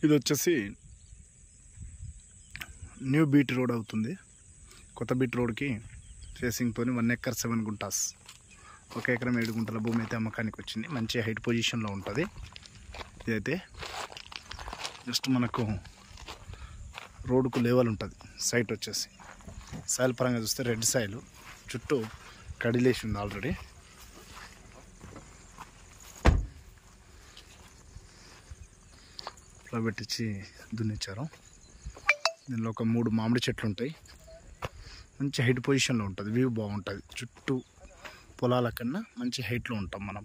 ఇది వచ్చేసి new BT road అవుతుంది. కొత్త బీట్ రోడ్కి ఫేసింగ్తో 1 ఎకర్ 7 గుంటాస్, 1 ఎకరం 7 గుంటల భూమి అయితే అమ్మకానికి వచ్చింది. మంచి హైట్ పొజిషన్లో ఉంటుంది. ఇదైతే జస్ట్ మనకు రోడ్డుకు లెవెల్ ఉంటుంది. సైట్ వచ్చేసి సాయిల్ పరంగా చూస్తే రెడ్ సాయిల్, చుట్టూ కడిలేసి ఉంది ఆల్రెడీ. ఇలా పెట్టించి దున్నిచ్చారు. దీనిలో ఒక 3 మామిడి చెట్లు ఉంటాయి. మంచి హైట్ పొజిషన్లో ఉంటుంది. వ్యూ బాగుంటుంది. చుట్టూ పొలాల కన్నా మంచి హైట్లో ఉంటాం మనం.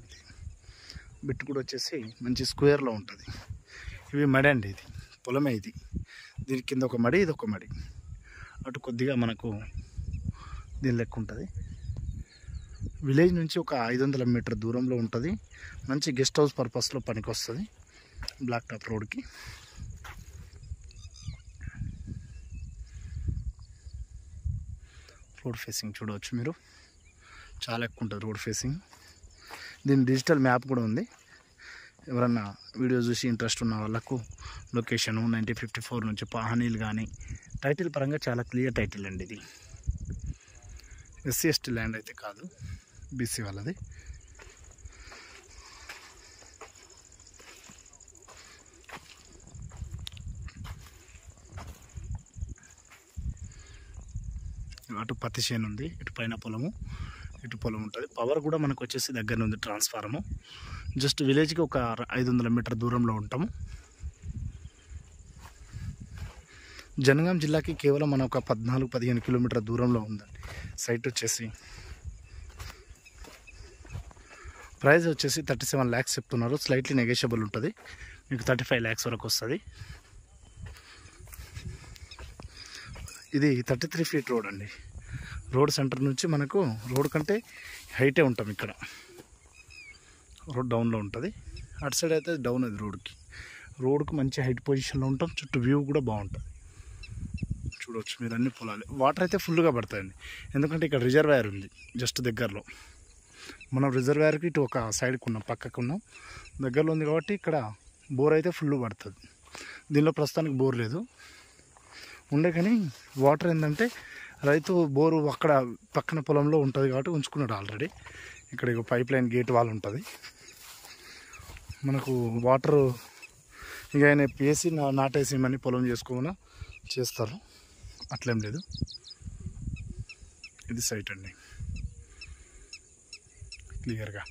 బిట్టు కూడా వచ్చేసి మంచి స్క్వేర్లో ఉంటుంది. ఇవి మడి అండి, ఇది పొలమే. ఇది దీని కింద ఒక మడి, ఇది ఒక మడి. అటు కొద్దిగా మనకు దీని లెక్క ఉంటుంది. విలేజ్ నుంచి ఒక 500 మీటర్ దూరంలో ఉంటుంది. మంచి గెస్ట్ హౌస్ పర్పస్లో పనికి వస్తుంది. బ్లాక్ టాప్ రోడ్కి రోడ్ ఫేసింగ్ చూడవచ్చు మీరు. చాలా ఎక్కువ ఉంటుంది రోడ్ ఫేసింగ్. దీని డిజిటల్ మ్యాప్ కూడా ఉంది. ఎవరన్నా వీడియో చూసి ఇంట్రెస్ట్ ఉన్న వాళ్ళకు లొకేషను 1954 నుంచి పాహనీలు కానీ టైటిల్ పరంగా చాలా క్లియర్ టైటిల్ అండి. ఇది SC/ST ల్యాండ్ అయితే కాదు, BC వాళ్ళది. అటు పత్తి చేను ఉంది, ఇటు పైన పొలము, ఇటు పొలం ఉంటుంది. పవర్ కూడా మనకు వచ్చేసి దగ్గర ఉంది. ట్రాన్స్ఫార్మరు జస్ట్ విలేజ్కి ఒక 500 మీటర్ దూరంలో ఉంటాము. జనగాం జిల్లాకి కేవలం మన ఒక 14-15 కిలోమీటర్ దూరంలో ఉందండి సైట్ వచ్చేసి. ప్రైస్ వచ్చేసి 37 lakhs చెప్తున్నారు. స్లైట్లీ నెగోషియబుల్ ఉంటుంది. మీకు 35 lakhs వరకు వస్తుంది. ఇది 33 feet రోడ్ అండి. రోడ్ సెంటర్ నుంచి మనకు రోడ్ కంటే హైటే ఉంటాం. ఇక్కడ రోడ్ డౌన్లో ఉంటుంది. అటు సైడ్ అయితే డౌన్ అది రోడ్కి మంచి హైట్ పొజిషన్లో ఉంటాం. చుట్టూ వ్యూ కూడా బాగుంటుంది. చూడవచ్చు మీరు అన్ని పొలాలు. వాటర్ అయితే ఫుల్గా పడతాయండి, ఎందుకంటే ఇక్కడ రిజర్వాయర్ ఉంది జస్ట్ దగ్గరలో. మనం రిజర్వాయర్కి ఇటు ఒక సైడ్కి ఉన్నాం, పక్కకు ఉన్నాం, దగ్గరలో ఉంది కాబట్టి ఇక్కడ బోర్ అయితే ఫుల్ పడుతుంది. దీనిలో ప్రస్తుతానికి బోర్ లేదు ఉండే, కానీ వాటర్ ఏంటంటే రైతు బోరు అక్కడ పక్కన పొలంలో ఉంటుంది కాబట్టి ఉంచుకున్నాడు ఆల్రెడీ. ఇక్కడ ఇక పైప్ లైన్ గేట్ వాల్ ఉంటుంది. మనకు వాటర్ ఇక ఆయన వేసి నాటేసి మనీ పొలం చేసుకోమని చేస్తారు, అట్లేం లేదు. ఇది సైట్ అండి క్లియర్గా.